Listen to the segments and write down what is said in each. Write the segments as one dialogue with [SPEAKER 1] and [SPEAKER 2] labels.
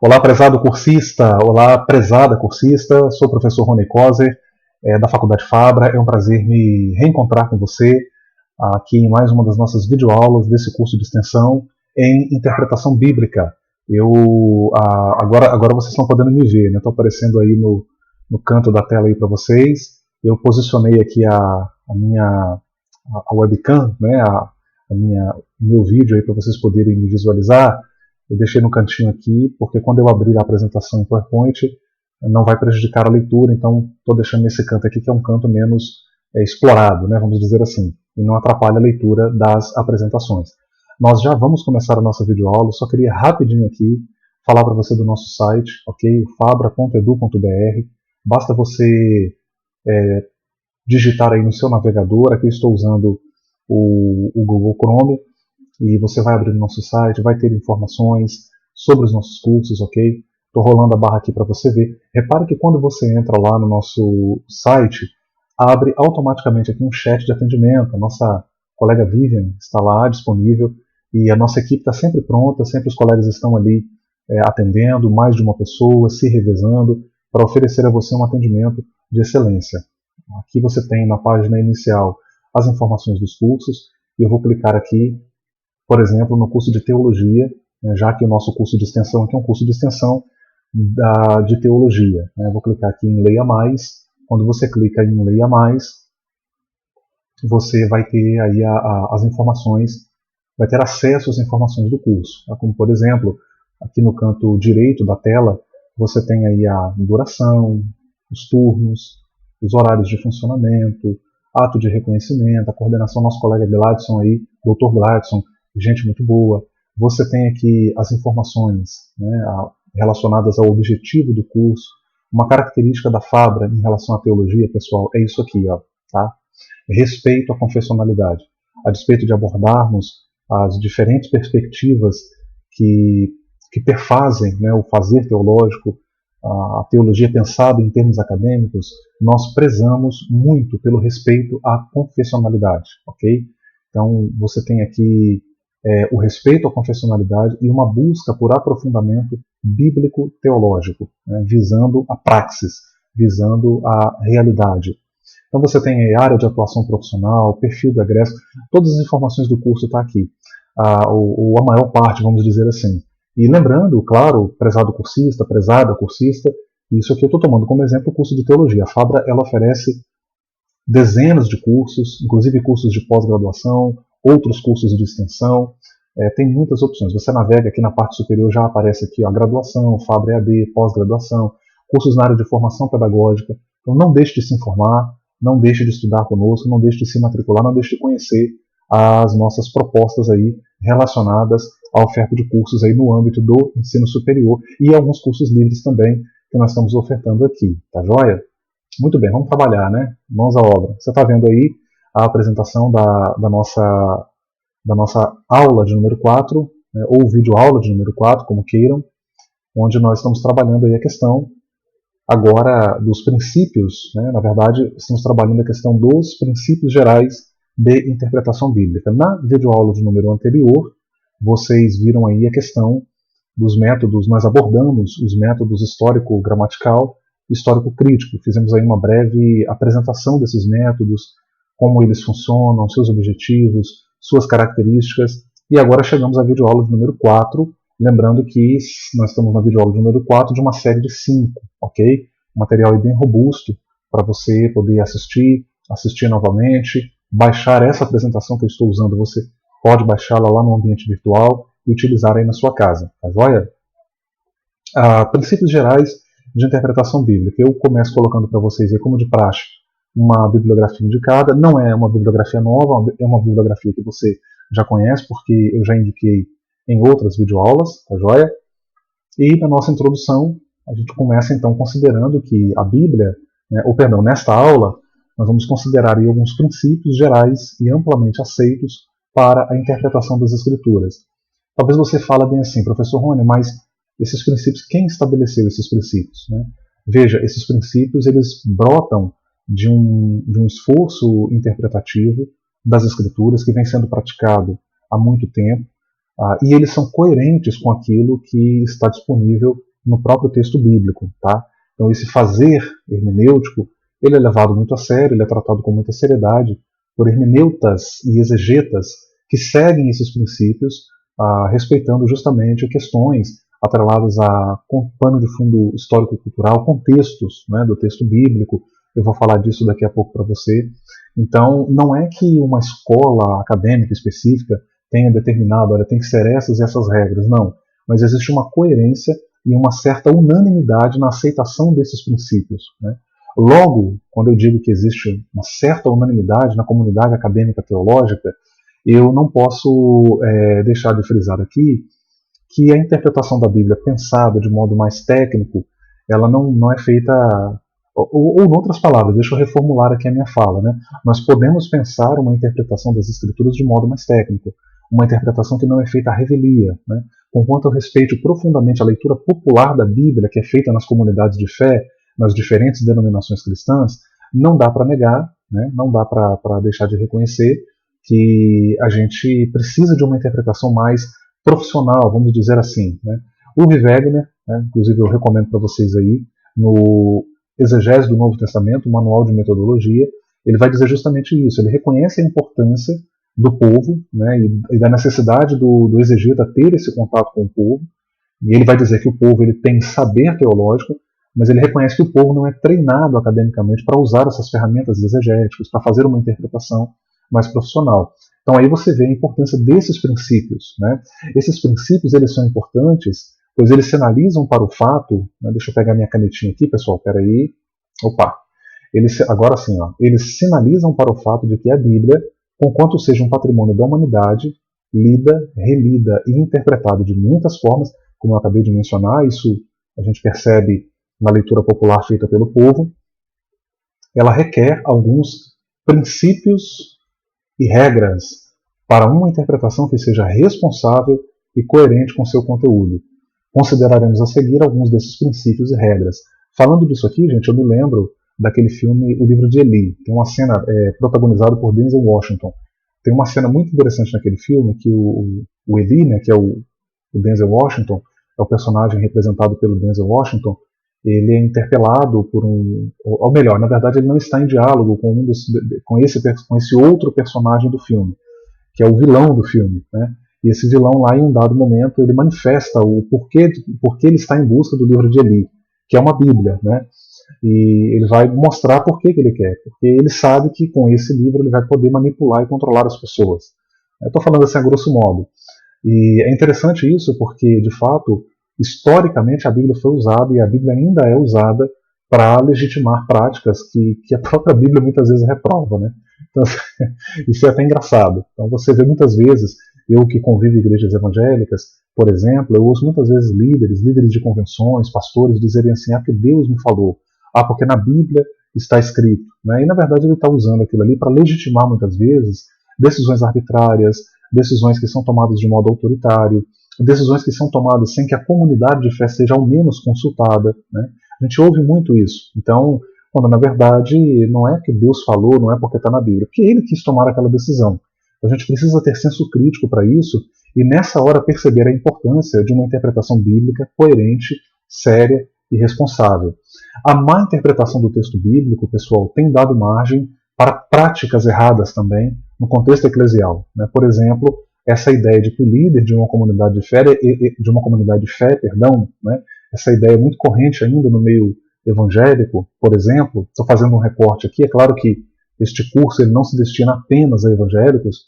[SPEAKER 1] Olá, prezado cursista, olá, prezada cursista, sou o professor Rony Coser, da Faculdade Fabra. É um prazer me reencontrar com você aqui em mais uma das nossas videoaulas desse curso de extensão em interpretação bíblica. Agora vocês estão podendo me ver, né? Estou aparecendo aí no canto da tela aí para vocês. Eu posicionei aqui a webcam, né? O meu vídeo aí para vocês poderem me visualizar. Eu deixei no cantinho aqui, porque quando eu abrir a apresentação em PowerPoint, não vai prejudicar a leitura, então estou deixando nesse canto aqui, que é um canto menos explorado, né, vamos dizer assim, e não atrapalha a leitura das apresentações. Nós já vamos começar a nossa videoaula, só queria rapidinho aqui falar para você do nosso site, ok? fabra.edu.br. Basta você digitar aí no seu navegador. Aqui eu estou usando o Google Chrome, e você vai abrir o nosso site, vai ter informações sobre os nossos cursos, ok? Estou rolando a barra aqui para você ver. Repare que quando você entra lá no nosso site, abre automaticamente aqui um chat de atendimento. A nossa colega Vivian está lá disponível e a nossa equipe está sempre pronta, sempre os colegas estão ali atendendo, mais de uma pessoa, se revezando, para oferecer a você um atendimento de excelência. Aqui você tem na página inicial as informações dos cursos, e eu vou clicar aqui, por exemplo, no curso de Teologia, né, já que o nosso curso de extensão aqui é um curso de extensão de Teologia. Né, vou clicar aqui em Leia Mais. Quando você clica em Leia Mais, você vai ter aí as informações, vai ter acesso às informações do curso. Tá? Como, por exemplo, aqui no canto direito da tela, você tem aí a duração, os turnos, os horários de funcionamento, ato de reconhecimento, a coordenação do nosso colega Gladson aí, Dr. Gladson, gente muito boa. Você tem aqui as informações, né, relacionadas ao objetivo do curso. Uma característica da Fabra em relação à teologia, pessoal, é isso aqui, ó, tá? Respeito à confessionalidade. A despeito de abordarmos as diferentes perspectivas que perfazem, né, o fazer teológico, a teologia pensada em termos acadêmicos, nós prezamos muito pelo respeito à confessionalidade, ok? Então, você tem aqui o respeito à confessionalidade e uma busca por aprofundamento bíblico-teológico, né, visando a praxis, visando a realidade. Então você tem a área de atuação profissional, perfil do egresso, todas as informações do curso estão aqui, ou a maior parte, vamos dizer assim. E lembrando, claro, prezado cursista, prezada cursista, isso aqui eu estou tomando como exemplo o curso de teologia. A Fabra ela oferece dezenas de cursos, inclusive cursos de pós-graduação, outros cursos de extensão, tem muitas opções. Você navega aqui na parte superior, já aparece aqui a graduação, Fabra EAD, pós-graduação, cursos na área de formação pedagógica. Então não deixe de se informar, não deixe de estudar conosco, não deixe de se matricular, não deixe de conhecer as nossas propostas aí relacionadas à oferta de cursos aí no âmbito do ensino superior e alguns cursos livres também que nós estamos ofertando aqui, tá joia? Muito bem, vamos trabalhar, né? Mãos à obra. Você está vendo aí a apresentação da nossa aula de número 4, né, ou vídeo-aula de número 4, como queiram, onde nós estamos trabalhando aí a questão agora dos princípios, né, na verdade, estamos trabalhando a questão dos princípios gerais de interpretação bíblica. Na videoaula de número anterior, vocês viram aí a questão dos métodos, nós abordamos os métodos histórico-gramatical e histórico-crítico. Fizemos aí uma breve apresentação desses métodos, como eles funcionam, seus objetivos, suas características, e agora chegamos à videoaula de número 4, lembrando que nós estamos na videoaula de número 4 de uma série de 5, ok? Um material bem robusto para você poder assistir novamente, baixar essa apresentação que eu estou usando, você pode baixá-la lá no ambiente virtual e utilizar aí na sua casa, tá joia? Princípios gerais de interpretação bíblica. Eu começo colocando para vocês aí, como de praxe, uma bibliografia indicada. Não é uma bibliografia nova, é uma bibliografia que você já conhece, porque eu já indiquei em outras videoaulas, tá joia? E na nossa introdução, a gente começa então considerando que a Bíblia, né, nesta aula, nós vamos considerar aí alguns princípios gerais e amplamente aceitos para a interpretação das Escrituras. Talvez você fale bem assim, professor Rony, mas esses princípios, quem estabeleceu esses princípios? Né? Veja, esses princípios eles brotam de um esforço interpretativo das Escrituras que vem sendo praticado há muito tempo, e eles são coerentes com aquilo que está disponível no próprio texto bíblico. Tá? Então esse fazer hermenêutico, ele é levado muito a sério, ele é tratado com muita seriedade por hermeneutas e exegetas que seguem esses princípios, respeitando justamente questões atreladas a pano de fundo histórico-cultural, contextos, né, do texto bíblico. Eu vou falar disso daqui a pouco para você. Então, não é que uma escola acadêmica específica tenha determinado, olha, tem que ser essas e essas regras, não. Mas existe uma coerência e uma certa unanimidade na aceitação desses princípios, né? Logo, quando eu digo que existe uma certa unanimidade na comunidade acadêmica teológica, eu não posso deixar de frisar aqui que a interpretação da Bíblia pensada de modo mais técnico, ela não é feita... Ou, em outras palavras, deixa eu reformular aqui a minha fala, né? Nós podemos pensar uma interpretação das Escrituras de modo mais técnico, uma interpretação que não é feita à revelia, né? Conquanto eu respeito profundamente a leitura popular da Bíblia, que é feita nas comunidades de fé, nas diferentes denominações cristãs, não dá para negar, né? Não dá para deixar de reconhecer que a gente precisa de uma interpretação mais profissional, vamos dizer assim, né? Uwe Wegner, né? Inclusive eu recomendo para vocês aí, no Exegese do Novo Testamento, o Manual de Metodologia, ele vai dizer justamente isso. Ele reconhece a importância do povo, né, e da necessidade do exegeta ter esse contato com o povo. E ele vai dizer que o povo ele tem saber teológico, mas ele reconhece que o povo não é treinado academicamente para usar essas ferramentas exegéticas, para fazer uma interpretação mais profissional. Então aí você vê a importância desses princípios, né? Esses princípios eles são importantes, pois eles sinalizam para o fato, né, deixa eu pegar minha canetinha aqui, pessoal, peraí, opa, agora sim, ó, eles sinalizam para o fato de que a Bíblia, conquanto seja um patrimônio da humanidade, lida, relida e interpretada de muitas formas, como eu acabei de mencionar, isso a gente percebe na leitura popular feita pelo povo, ela requer alguns princípios e regras para uma interpretação que seja responsável e coerente com seu conteúdo. Consideraremos a seguir alguns desses princípios e regras. Falando disso aqui, gente, eu me lembro daquele filme O Livro de Eli. Tem uma cena protagonizada por Denzel Washington. Tem uma cena muito interessante naquele filme que o Eli, né, que é o Denzel Washington, é o personagem representado pelo Denzel Washington, ele é interpelado por ou melhor, na verdade ele não está em diálogo com esse outro personagem do filme, que é o vilão do filme, né? E esse vilão lá, em um dado momento, ele manifesta o porquê ele está em busca do livro de Eli, que é uma Bíblia, né? E ele vai mostrar por que ele quer, porque ele sabe que com esse livro ele vai poder manipular e controlar as pessoas. Eu estou falando assim a grosso modo. E é interessante isso porque, de fato, historicamente a Bíblia foi usada e a Bíblia ainda é usada para legitimar práticas que a própria Bíblia muitas vezes reprova, né? Então, isso é até engraçado. Então você vê muitas vezes, eu que convivo em igrejas evangélicas, por exemplo, eu ouço muitas vezes líderes de convenções, pastores dizerem assim, porque Deus me falou, porque na Bíblia está escrito, né? E na verdade ele está usando aquilo ali para legitimar muitas vezes decisões arbitrárias, decisões que são tomadas de modo autoritário, decisões que são tomadas sem que a comunidade de fé seja ao menos consultada, né? A gente ouve muito isso. Então, quando na verdade não é que Deus falou, não é porque está na Bíblia, porque ele quis tomar aquela decisão. A gente precisa ter senso crítico para isso e nessa hora perceber a importância de uma interpretação bíblica coerente, séria e responsável. A má interpretação do texto bíblico, pessoal, tem dado margem para práticas erradas também no contexto eclesial, né? Por exemplo, essa ideia de que o líder de uma comunidade de fé, né? Essa ideia é muito corrente ainda no meio evangélico, por exemplo. Estou fazendo um recorte aqui. É claro que este curso ele não se destina apenas a evangélicos,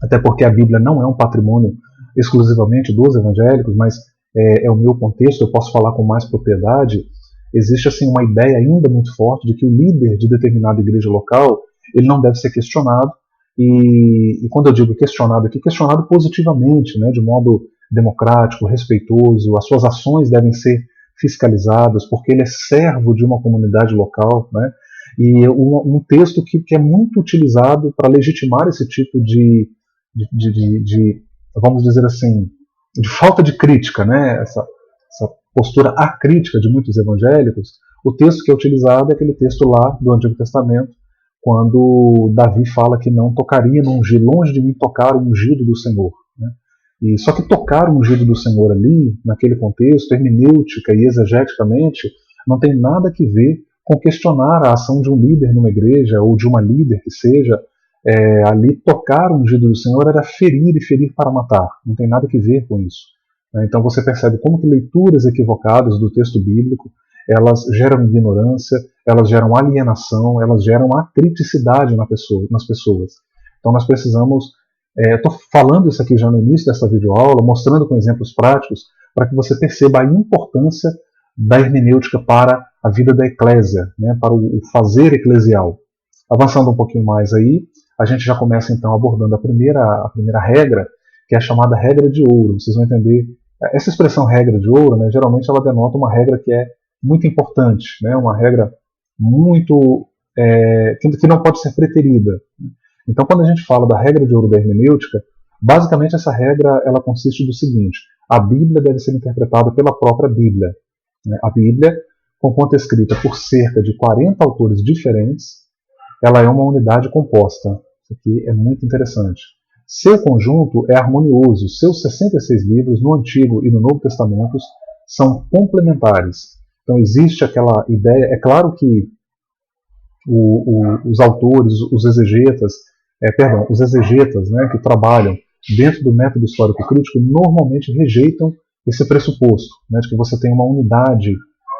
[SPEAKER 1] até porque a Bíblia não é um patrimônio exclusivamente dos evangélicos, mas é o meu contexto, eu posso falar com mais propriedade. Existe assim uma ideia ainda muito forte de que o líder de determinada igreja local ele não deve ser questionado, e quando eu digo questionado aqui, questionado positivamente, né, de modo democrático, respeitoso, as suas ações devem ser fiscalizadas, porque ele é servo de uma comunidade local, né, e um texto que é muito utilizado para legitimar esse tipo de, vamos dizer assim, de falta de crítica, né, essa postura acrítica de muitos evangélicos. O texto que é utilizado é aquele texto lá do Antigo Testamento, quando Davi fala que não tocaria no ungido, longe de mim tocar o ungido do Senhor, né? E só que tocar o ungido do Senhor ali, naquele contexto, hermenêutica e exegeticamente, não tem nada que ver com questionar a ação de um líder numa igreja, ou de uma líder que seja. Ali tocar o ungido do Senhor era ferir e ferir para matar. Não tem nada que ver com isso. Então você percebe como que leituras equivocadas do texto bíblico, elas geram ignorância, elas geram alienação, elas geram acriticidade nas pessoas. Então nós precisamos, estou falando isso aqui já no início dessa videoaula, mostrando com exemplos práticos, para que você perceba a importância da hermenêutica para a vida da eclésia, né, para o fazer eclesial. Avançando um pouquinho mais aí, a gente já começa então abordando a primeira regra, que é a chamada regra de ouro. Vocês vão entender, essa expressão regra de ouro, né, geralmente ela denota uma regra que é muito importante, né, uma regra muito que não pode ser preterida. Então, quando a gente fala da regra de ouro da hermenêutica, basicamente essa regra ela consiste do seguinte: a Bíblia deve ser interpretada pela própria Bíblia. A Bíblia, composta escrita por cerca de 40 autores diferentes, ela é uma unidade composta. Isso aqui é muito interessante. Seu conjunto é harmonioso. Seus 66 livros, no Antigo e no Novo Testamentos, são complementares. Então existe aquela ideia, é claro que os autores, os exegetas, né, que trabalham dentro do método histórico crítico, normalmente rejeitam esse pressuposto, né, de que você tem uma unidade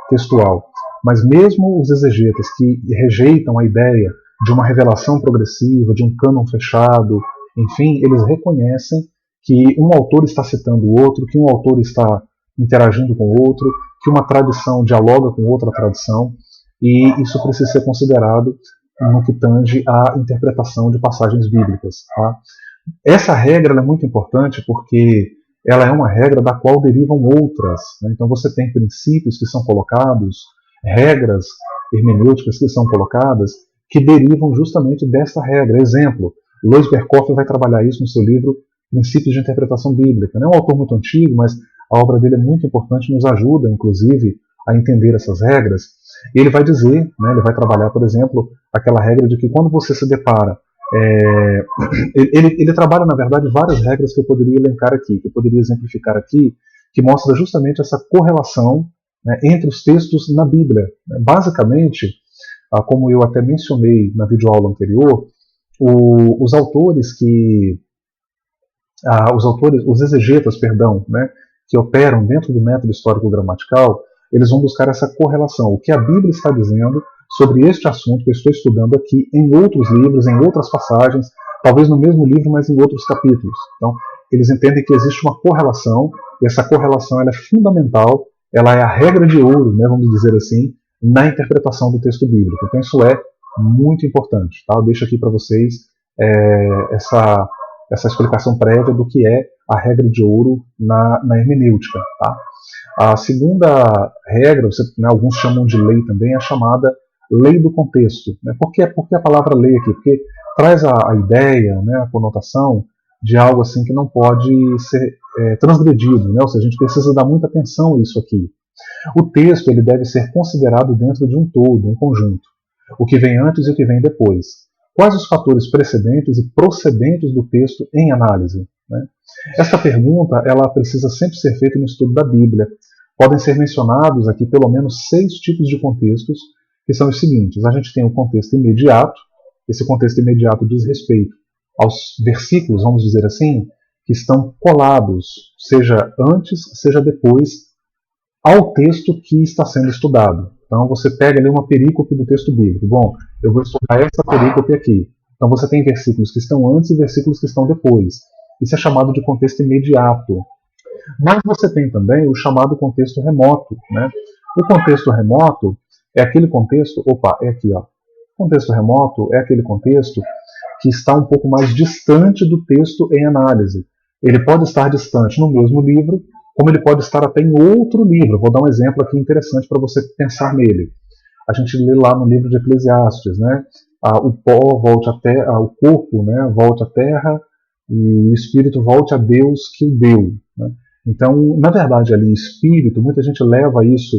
[SPEAKER 1] textual. Mas mesmo os exegetas que rejeitam a ideia de uma revelação progressiva, de um cânon fechado, enfim, eles reconhecem que um autor está citando o outro, que um autor está interagindo com o outro, que uma tradição dialoga com outra tradição, e isso precisa ser considerado no que tange à interpretação de passagens bíblicas. Tá? Essa regra é muito importante porque ela é uma regra da qual derivam outras. Né? Então você tem princípios que são colocados, regras hermenêuticas que são colocadas, que derivam justamente desta regra. Exemplo, Lois Berkhoff vai trabalhar isso no seu livro Princípios de Interpretação Bíblica. Não é um autor muito antigo, mas a obra dele é muito importante, nos ajuda, inclusive, a entender essas regras. E ele vai dizer, né, ele vai trabalhar, por exemplo, aquela regra de que quando você se depara... Ele trabalha, na verdade, várias regras que eu poderia elencar aqui, que eu poderia exemplificar aqui, que mostra justamente essa correlação, né, entre os textos na Bíblia. Basicamente, como eu até mencionei na videoaula anterior, os exegetas, né, que operam dentro do método histórico-gramatical, eles vão buscar essa correlação, o que a Bíblia está dizendo sobre este assunto que eu estou estudando aqui em outros livros, em outras passagens, talvez no mesmo livro, mas em outros capítulos. Então, eles entendem que existe uma correlação, e essa correlação ela é fundamental, ela é a regra de ouro, né, vamos dizer assim, na interpretação do texto bíblico. Então isso é muito importante. Tá? Eu deixo aqui para vocês essa explicação prévia do que é a regra de ouro na hermenêutica. Tá? A segunda regra, alguns chamam de lei também, é a chamada lei do contexto. Né? Por que a palavra lei aqui? Porque traz a ideia, né, a conotação de algo assim que não pode ser transgredido. Né? Ou seja, a gente precisa dar muita atenção a isso aqui. O texto ele deve ser considerado dentro de um todo, um conjunto. O que vem antes e o que vem depois. Quais os fatores precedentes e procedentes do texto em análise? Né? Esta pergunta ela precisa sempre ser feita no estudo da Bíblia. Podem ser mencionados aqui pelo menos 6 tipos de contextos, que são os seguintes. A gente tem o contexto imediato. Esse contexto imediato diz respeito aos versículos, vamos dizer assim, que estão colados, seja antes, seja depois, ao texto que está sendo estudado. Então você pega ali uma perícope do texto bíblico. Bom, eu vou estudar essa perícope aqui. Então você tem versículos que estão antes e versículos que estão depois. Isso é chamado de contexto imediato. Mas você tem também o chamado contexto remoto. Né? O contexto remoto é aquele contexto... é aqui, ó. O contexto remoto é aquele contexto que está um pouco mais distante do texto em análise. Ele pode estar distante no mesmo livro, como ele pode estar até em outro livro. Vou dar um exemplo aqui interessante para você pensar nele. A gente lê lá no livro de Eclesiastes, né? O pó volte à terra, o corpo, né, volte à terra e o espírito volte a Deus que o deu. Né? Então, na verdade, ali espírito, muita gente leva isso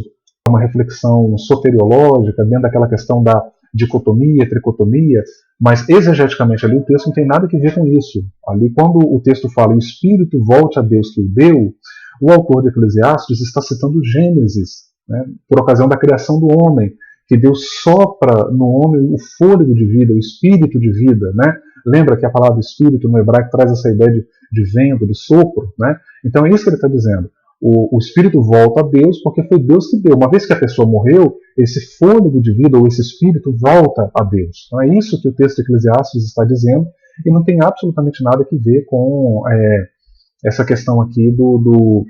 [SPEAKER 1] a uma reflexão soteriológica, dentro daquela questão da dicotomia, tricotomia, Mas exegeticamente ali o texto não tem nada a ver com isso. Ali quando o texto fala o Espírito volte a Deus que o deu, o autor de Eclesiastes está citando Gênesis, né, por ocasião da criação do homem, que Deus sopra no homem o fôlego de vida, o espírito de vida. Né? Lembra que a palavra espírito no hebraico traz essa ideia de vento, de sopro. Né? Então é isso que ele está dizendo. O espírito volta a Deus porque foi Deus que deu. Uma vez que a pessoa morreu, esse fôlego de vida ou esse espírito volta a Deus. Então é isso que o texto de Eclesiastes está dizendo e não tem absolutamente nada a ver com essa questão aqui do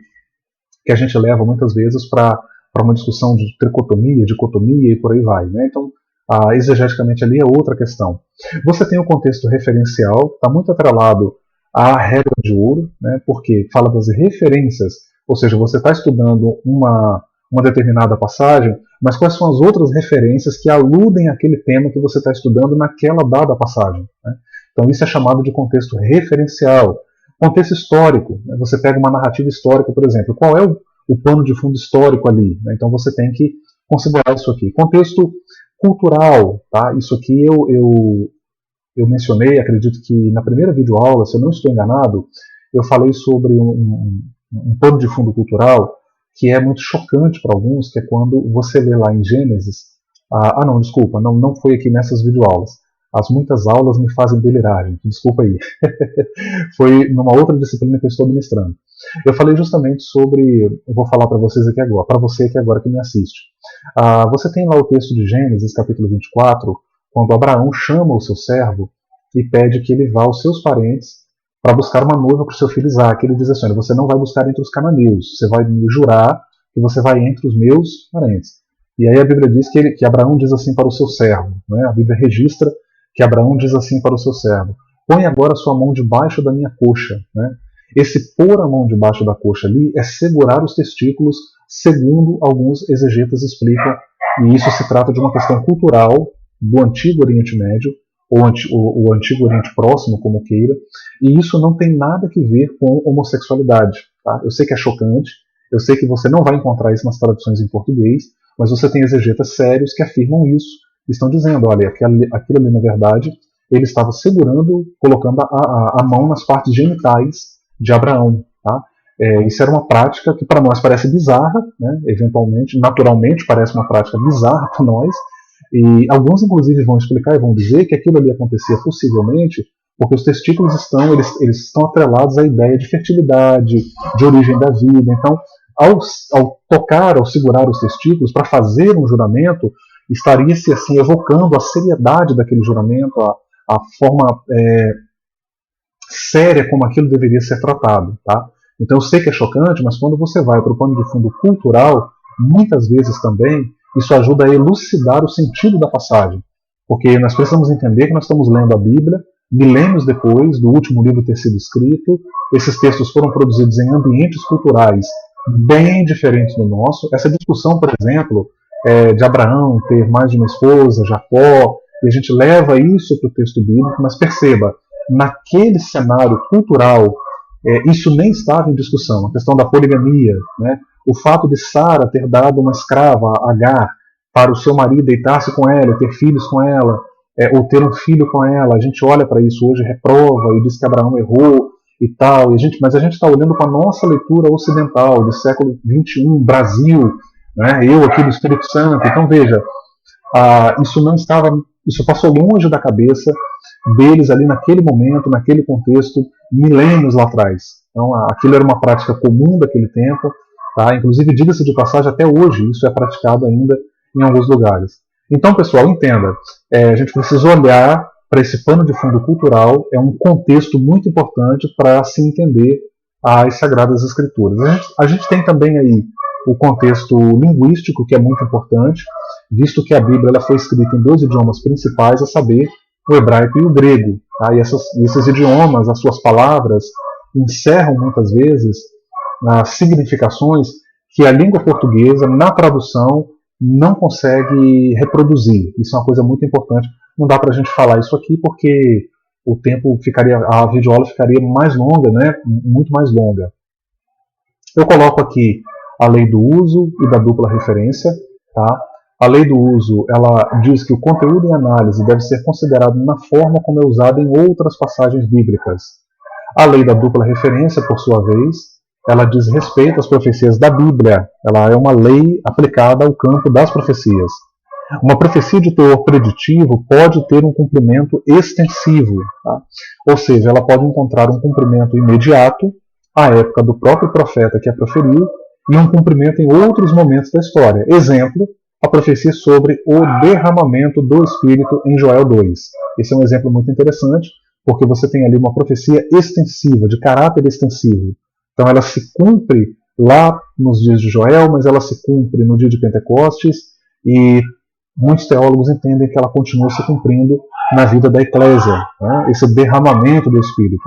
[SPEAKER 1] que a gente leva muitas vezes para uma discussão de tricotomia, dicotomia e por aí vai. Né? Então, exegeticamente ali é outra questão. Você tem o contexto referencial, está muito atrelado à regra de ouro, né? Porque fala das referências, ou seja, você está estudando uma determinada passagem, mas quais são as outras referências que aludem àquele tema que você está estudando naquela dada passagem. Né? Então isso é chamado de contexto referencial. Contexto histórico, né? Você pega uma narrativa histórica, por exemplo, qual é o pano de fundo histórico ali? Né? Então você tem que considerar isso aqui. Contexto cultural, tá? Isso aqui eu mencionei, acredito que na primeira videoaula, se eu não estou enganado, eu falei sobre um pano de fundo cultural que é muito chocante para alguns, que é quando você lê lá em Gênesis, não, desculpa, não foi aqui nessas videoaulas. As muitas aulas me fazem delirar, gente, desculpa aí. Foi numa outra disciplina que eu estou ministrando. Eu falei justamente sobre, eu vou falar para vocês aqui agora, para você aqui agora que me assiste. Você tem lá o texto de Gênesis, capítulo 24, quando Abraão chama o seu servo e pede que ele vá aos seus parentes para buscar uma noiva para o seu filho Isaque. Ele diz assim: você não vai buscar entre os cananeus, você vai me jurar que você vai entre os meus parentes. E aí a Bíblia diz que Abraão diz assim para o seu servo, né? A Bíblia registra que Abraão diz assim para o seu servo: põe agora a sua mão debaixo da minha coxa. Né? Esse pôr a mão debaixo da coxa ali é segurar os testículos, segundo alguns exegetas explicam, e isso se trata de uma questão cultural do Antigo Oriente Médio, ou o Antigo Oriente Próximo, como queira, e isso não tem nada a ver com homossexualidade. Tá? Eu sei que é chocante, eu sei que você não vai encontrar isso nas traduções em português, mas você tem exegetas sérios que afirmam isso, estão dizendo, olha, aquilo ali na verdade, ele estava segurando, colocando a mão nas partes genitais de Abraão. Tá? Isso era uma prática que para nós parece bizarra, né? Eventualmente, naturalmente parece uma prática bizarra para nós, e alguns inclusive vão explicar e vão dizer que aquilo ali acontecia possivelmente porque os testículos eles estão atrelados à ideia de fertilidade, de origem da vida. Então, ao tocar, ao segurar os testículos para fazer um juramento, estaria-se assim evocando a seriedade daquele juramento, a forma séria como aquilo deveria ser tratado. Tá? Então eu sei que é chocante, mas quando você vai para o pano de fundo cultural, muitas vezes também isso ajuda a elucidar o sentido da passagem. Porque nós precisamos entender que nós estamos lendo a Bíblia milênios depois do último livro ter sido escrito. Esses textos foram produzidos em ambientes culturais bem diferentes do nosso. Essa discussão, por exemplo, de Abraão ter mais de uma esposa, Jacó, e a gente leva isso para o texto bíblico, mas perceba, naquele cenário cultural, isso nem estava em discussão. A questão da poligamia, né? O fato de Sara ter dado uma escrava, Agar, para o seu marido deitar-se com ela, ter filhos com ela, ou ter um filho com ela, a gente olha para isso hoje, reprova e diz que Abraão errou e tal, mas a gente está olhando para a nossa leitura ocidental, do século XXI, Brasil, né? Eu aqui do Espírito Santo. Então veja, isso passou longe da cabeça deles ali naquele momento, naquele contexto, milênios lá atrás. Então aquilo era uma prática comum daquele tempo, tá? Inclusive, diga-se de passagem, até hoje isso é praticado ainda em alguns lugares. Então, pessoal, entenda, a gente precisa olhar para esse pano de fundo cultural, é um contexto muito importante para se entender as Sagradas Escrituras. A gente tem também aí o contexto linguístico, que é muito importante, visto que a Bíblia ela foi escrita em 2 idiomas principais, a saber, o hebraico e o grego. Tá? E esses idiomas, as suas palavras, encerram muitas vezes significações que a língua portuguesa, na tradução, não consegue reproduzir. Isso é uma coisa muito importante. Não dá para a gente falar isso aqui porque o tempo a videoaula ficaria mais longa, né? Muito mais longa. Eu coloco aqui a lei do uso e da dupla referência. Tá? A lei do uso, ela diz que o conteúdo em análise deve ser considerado na forma como é usado em outras passagens bíblicas. A lei da dupla referência, por sua vez, ela diz respeito às profecias da Bíblia. Ela é uma lei aplicada ao campo das profecias. Uma profecia de teor preditivo pode ter um cumprimento extensivo, tá? Ou seja, ela pode encontrar um cumprimento imediato, à época do próprio profeta que a proferiu, e um cumprimento em outros momentos da história. Exemplo, a profecia sobre o derramamento do Espírito em Joel 2. Esse é um exemplo muito interessante, porque você tem ali uma profecia extensiva, de caráter extensivo. Então ela se cumpre lá nos dias de Joel, mas ela se cumpre no dia de Pentecostes, e muitos teólogos entendem que ela continua se cumprindo na vida da eclésia, né? Esse derramamento do Espírito.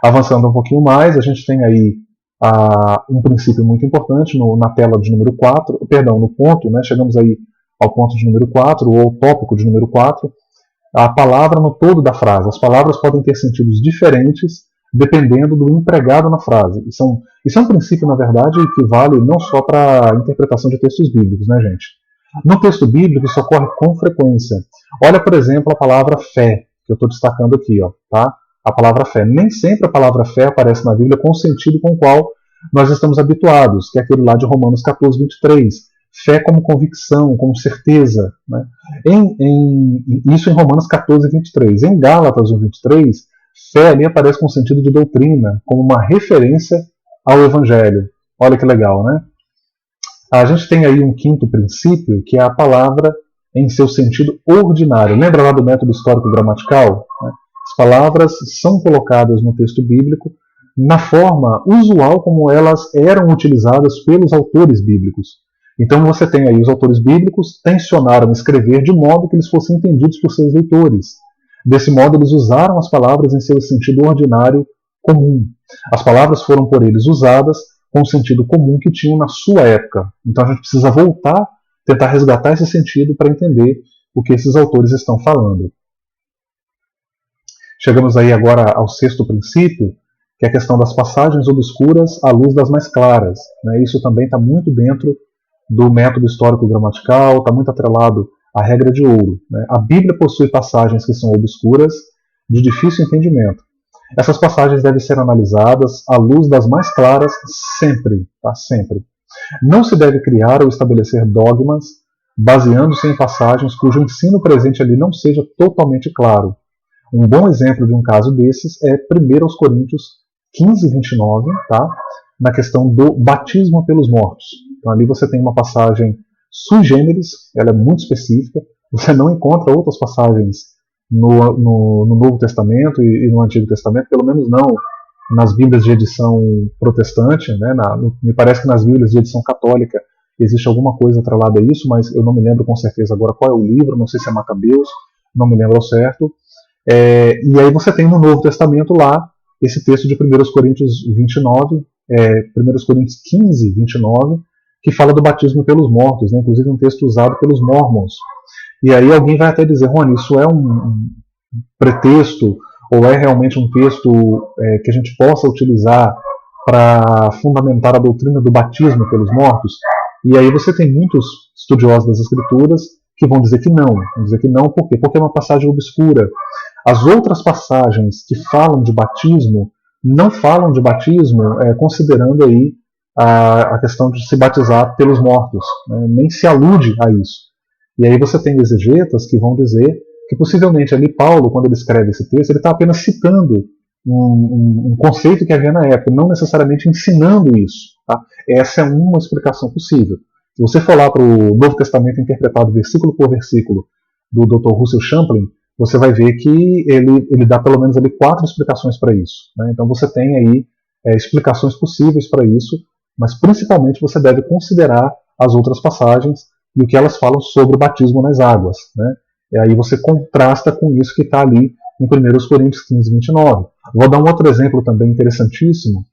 [SPEAKER 1] Avançando um pouquinho mais, a gente tem aí um princípio muito importante na tela de número 4, perdão, no ponto, né? Chegamos aí ao ponto de número 4, ou ao tópico de número 4, a palavra no todo da frase. As palavras podem ter sentidos diferentes dependendo do empregado na frase. Isso é um princípio, na verdade, que vale não só para a interpretação de textos bíblicos, né, gente? No texto bíblico isso ocorre com frequência. Olha, por exemplo, a palavra fé, que eu estou destacando aqui, ó, tá? A palavra fé. Nem sempre a palavra fé aparece na Bíblia com o sentido com o qual nós estamos habituados, que é aquele lá de Romanos 14, 23. Fé como convicção, como certeza. Né? Isso em Romanos 14, 23. Em Gálatas 1, 23, fé ali aparece com o sentido de doutrina, como uma referência ao Evangelho. Olha que legal, né? A gente tem aí um quinto princípio, que é a palavra em seu sentido ordinário. Lembra lá do método histórico-gramatical? As palavras são colocadas no texto bíblico na forma usual como elas eram utilizadas pelos autores bíblicos. Então você tem aí os autores bíblicos tensionaram escrever de modo que eles fossem entendidos por seus leitores. Desse modo eles usaram as palavras em seu sentido ordinário comum. As palavras foram por eles usadas com o sentido comum que tinham na sua época. Então a gente precisa voltar, tentar resgatar esse sentido para entender o que esses autores estão falando. Chegamos aí agora ao sexto princípio, que é a questão das passagens obscuras à luz das mais claras. Isso também está muito dentro do método histórico-gramatical, está muito atrelado à regra de ouro. A Bíblia possui passagens que são obscuras, de difícil entendimento. Essas passagens devem ser analisadas à luz das mais claras sempre, tá? Sempre. Não se deve criar ou estabelecer dogmas baseando-se em passagens cujo ensino presente ali não seja totalmente claro. Um bom exemplo de um caso desses é 1 Coríntios 15, 29, tá? Na questão do batismo pelos mortos. Então ali você tem uma passagem sui generis, ela é muito específica, você não encontra outras passagens no Novo Testamento e no Antigo Testamento, pelo menos não nas Bíblias de edição protestante, né? Me parece que nas Bíblias de edição católica existe alguma coisa atrelada a isso, mas eu não me lembro com certeza agora qual é o livro, não sei se é Macabeus, não me lembro ao certo. E aí você tem no Novo Testamento lá esse texto de 1 Coríntios 29, 1 Coríntios 15, 29, que fala do batismo pelos mortos, né? Inclusive um texto usado pelos mormons. E aí alguém vai até dizer, Rony, isso é um pretexto ou é realmente um texto que a gente possa utilizar para fundamentar a doutrina do batismo pelos mortos? E aí você tem muitos estudiosos das Escrituras que vão dizer que não. Vão dizer que não, por quê? Porque é uma passagem obscura. As outras passagens que falam de batismo não falam de batismo considerando aí a questão de se batizar pelos mortos, né? Nem se alude a isso. E aí você tem exegetas que vão dizer que possivelmente ali Paulo, quando ele escreve esse texto, ele está apenas citando um conceito que havia na época, não necessariamente ensinando isso. Tá? Essa é uma explicação possível. Se você for lá para o Novo Testamento interpretado versículo por versículo do Dr. Russell Champlin, você vai ver que ele dá pelo menos ali 4 explicações para isso. Né? Então você tem aí explicações possíveis para isso, mas principalmente você deve considerar as outras passagens e o que elas falam sobre o batismo nas águas. Né? E aí você contrasta com isso que está ali em 1 Coríntios 15, 29. Vou dar um outro exemplo também interessantíssimo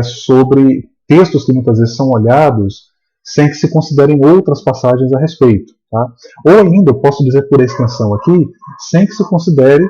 [SPEAKER 1] sobre textos que muitas vezes são olhados sem que se considerem outras passagens a respeito. Tá? Ou ainda, eu posso dizer por extensão aqui, sem que se considere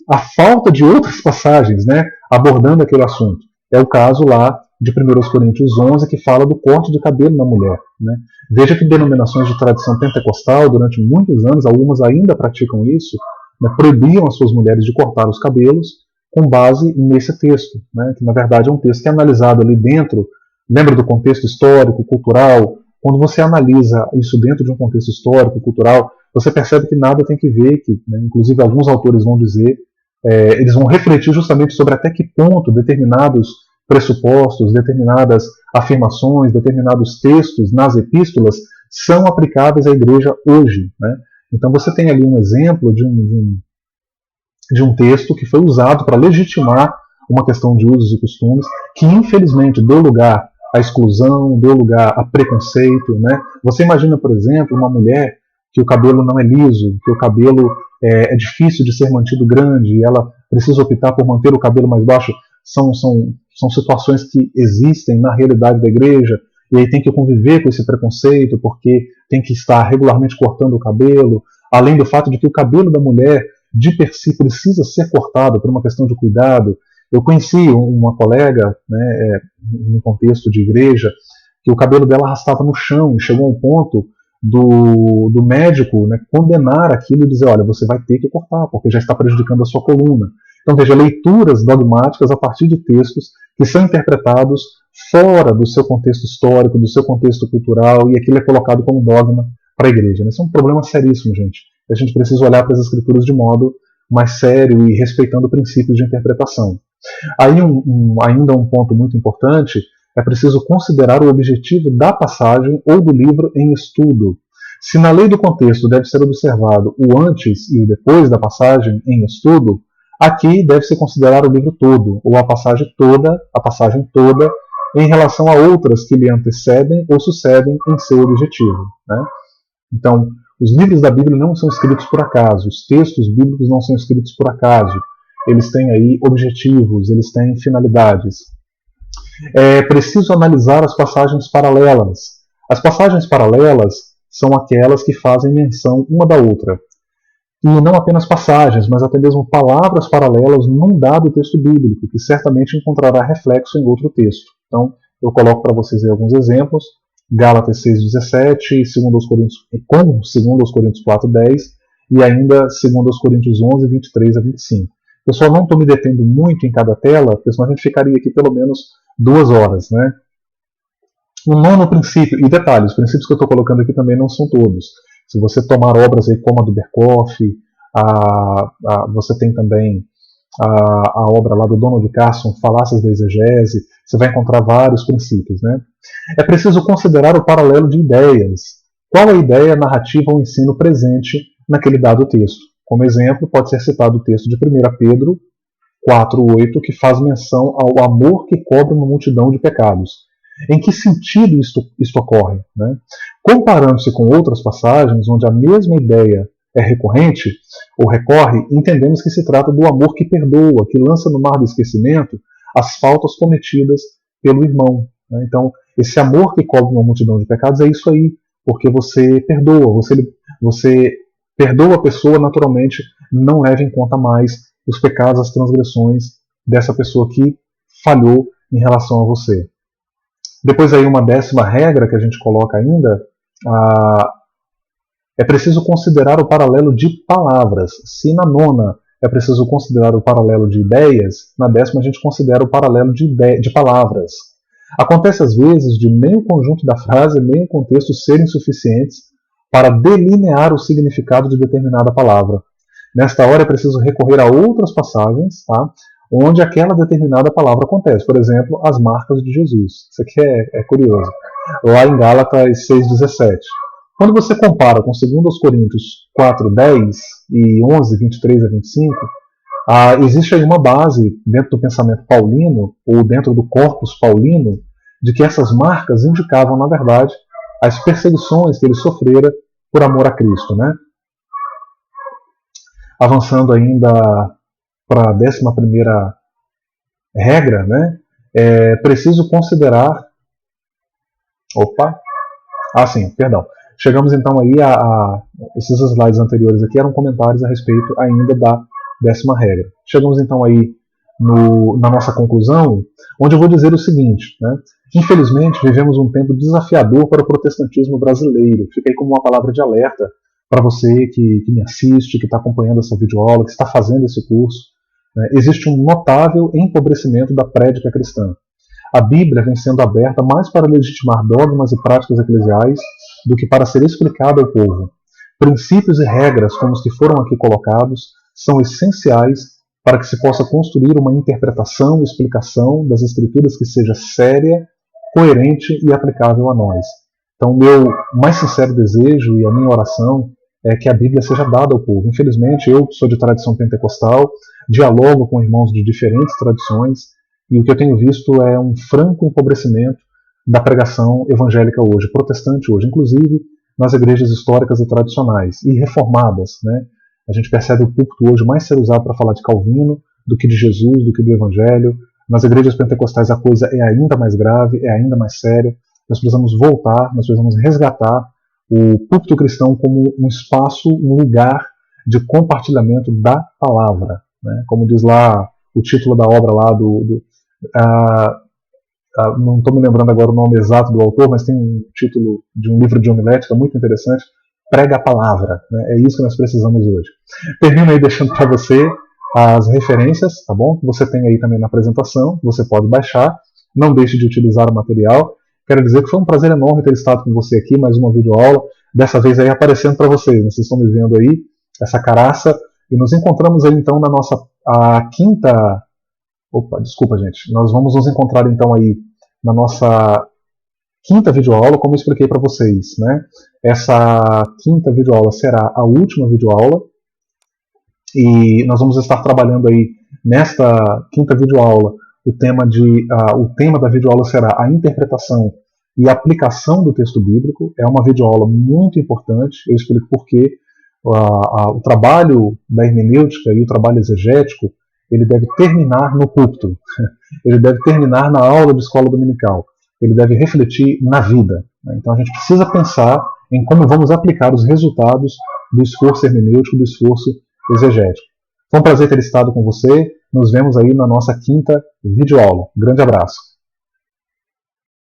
[SPEAKER 1] a falta de outras passagens, né, abordando aquele assunto. É o caso lá de 1 Coríntios 11, que fala do corte de cabelo na mulher. Né? Veja que denominações de tradição pentecostal, durante muitos anos, algumas ainda praticam isso, né, proibiam as suas mulheres de cortar os cabelos com base nesse texto, né, que na verdade é um texto que é analisado ali dentro, lembra do contexto histórico, cultural. Quando você analisa isso dentro de um contexto histórico, cultural, você percebe que nada tem que ver, que, né, inclusive alguns autores vão dizer, eles vão refletir justamente sobre até que ponto determinados pressupostos, determinadas afirmações, determinados textos nas epístolas são aplicáveis à igreja hoje. Né? Então você tem ali um exemplo de um texto que foi usado para legitimar uma questão de usos e costumes que infelizmente deu lugar à exclusão, deu lugar a preconceito. Né? Você imagina, por exemplo, uma mulher que o cabelo não é liso, que o cabelo é difícil de ser mantido grande, e ela precisa optar por manter o cabelo mais baixo. São situações que existem na realidade da igreja, e aí tem que conviver com esse preconceito, porque tem que estar regularmente cortando o cabelo, além do fato de que o cabelo da mulher, de per si, precisa ser cortado por uma questão de cuidado. Eu conheci uma colega, né, no contexto de igreja, que o cabelo dela arrastava no chão, e chegou a um ponto do médico, né, condenar aquilo e dizer, olha, você vai ter que cortar, porque já está prejudicando a sua coluna. Então veja, leituras dogmáticas a partir de textos que são interpretados fora do seu contexto histórico, do seu contexto cultural, e aquilo é colocado como dogma para a igreja. Isso é um problema seríssimo, gente. A gente precisa olhar para as escrituras de modo mais sério e respeitando princípios de interpretação. Aí ainda um ponto muito importante, é preciso considerar o objetivo da passagem ou do livro em estudo. Se na lei do contexto deve ser observado o antes e o depois da passagem em estudo, aqui deve-se considerar o livro todo, ou a passagem toda, em relação a outras que lhe antecedem ou sucedem em seu objetivo. Né? Então, os livros da Bíblia não são escritos por acaso, os textos bíblicos não são escritos por acaso. Eles têm aí objetivos, eles têm finalidades. É preciso analisar as passagens paralelas. As passagens paralelas são aquelas que fazem menção uma da outra. E não apenas passagens, mas até mesmo palavras paralelas num dado texto bíblico, que certamente encontrará reflexo em outro texto. Então, eu coloco para vocês aí alguns exemplos. Gálatas 6,17, 2 Coríntios 4,10 e ainda 2 Coríntios 11, 23 a 25. Pessoal, não estou me detendo muito em cada tela, porque senão a gente ficaria aqui pelo menos 2 horas. Né? O nono princípio, e detalhe, os princípios que eu estou colocando aqui também não são todos. Se você tomar obras aí como a do Berkoff, você tem também a obra lá do Donald Carson, Falácias da Exegese, você vai encontrar vários princípios. Né? É preciso considerar o paralelo de ideias. Qual a ideia, narrativa ou ensino presente naquele dado texto? Como exemplo, pode ser citado o texto de 1 Pedro 4,8, que faz menção ao amor que cobre uma multidão de pecados. Em que sentido isto ocorre? Né? Comparando-se com outras passagens, onde a mesma ideia é recorrente, ou recorre, entendemos que se trata do amor que perdoa, que lança no mar do esquecimento as faltas cometidas pelo irmão. Né? Então, esse amor que cobre uma multidão de pecados é isso aí, porque você perdoa, você perdoa a pessoa, naturalmente, não leva em conta mais os pecados, as transgressões dessa pessoa que falhou em relação a você. Depois aí uma 10ª regra que a gente coloca ainda, é preciso considerar o paralelo de palavras. Se na 9ª é preciso considerar o paralelo de ideias, na 10ª a gente considera o paralelo de palavras. Acontece às vezes de nem o conjunto da frase nem o contexto serem suficientes para delinear o significado de determinada palavra. Nesta hora é preciso recorrer a outras passagens, tá? Onde aquela determinada palavra acontece. Por exemplo, as marcas de Jesus. Isso aqui é curioso. Lá em Gálatas 6,17. Quando você compara com 2 Coríntios 4,10 e 11, 23 a 25, existe aí uma base dentro do pensamento paulino, ou dentro do corpus paulino, de que essas marcas indicavam, na verdade, as perseguições que ele sofrera por amor a Cristo. Né? Avançando ainda para a 11ª regra, né? É preciso considerar... Chegamos então aí esses slides anteriores aqui eram comentários a respeito ainda da 10ª regra. Chegamos então aí na nossa conclusão, onde eu vou dizer o seguinte, né? Infelizmente, vivemos um tempo desafiador para o protestantismo brasileiro. Fica aí como uma palavra de alerta para você que me assiste, que está acompanhando essa videoaula, que está fazendo esse curso. Né? Existe um notável empobrecimento da prédica cristã. A Bíblia vem sendo aberta mais para legitimar dogmas e práticas eclesiais do que para ser explicada ao povo. Princípios e regras como os que foram aqui colocados são essenciais para que se possa construir uma interpretação e explicação das Escrituras que seja séria, coerente e aplicável a nós. Então, o meu mais sincero desejo e a minha oração é que a Bíblia seja dada ao povo. Infelizmente, eu sou de tradição pentecostal, dialogo com irmãos de diferentes tradições, e o que eu tenho visto é um franco empobrecimento da pregação evangélica hoje, protestante hoje, inclusive nas igrejas históricas e tradicionais, e reformadas, né? A gente percebe o púlpito hoje mais ser usado para falar de Calvino do que de Jesus, do que do Evangelho. Nas igrejas pentecostais a coisa é ainda mais grave, é ainda mais séria. Nós precisamos voltar, nós precisamos resgatar o púlpito cristão como um espaço, um lugar de compartilhamento da palavra. Né? Como diz lá o título da obra lá não estou me lembrando agora o nome exato do autor, mas tem um título de um livro de homilética muito interessante, Prega a Palavra. Né? É isso que nós precisamos hoje. Termino aí deixando para você as referências, tá bom? Você tem aí também na apresentação, você pode baixar. Não deixe de utilizar o material. Quero dizer que foi um prazer enorme ter estado com você aqui, mais uma videoaula, dessa vez aí aparecendo para vocês. Né? Vocês estão me vendo aí, essa caraça, e nos encontramos aí então na nossa quinta... Opa, desculpa gente. Nós vamos nos encontrar então aí na nossa quinta videoaula, como eu expliquei para vocês, né? Essa quinta videoaula será a última videoaula e nós vamos estar trabalhando aí nesta quinta videoaula o tema da videoaula será a interpretação e aplicação do texto bíblico. É uma videoaula muito importante, eu explico por quê. O trabalho da hermenêutica e o trabalho exegético ele deve terminar no púlpito, ele deve terminar na aula de escola dominical. Ele deve refletir na vida. Então a gente precisa pensar em como vamos aplicar os resultados do esforço hermenêutico, do esforço exegético. Foi um prazer ter estado com você. Nos vemos aí na nossa quinta videoaula. Grande abraço.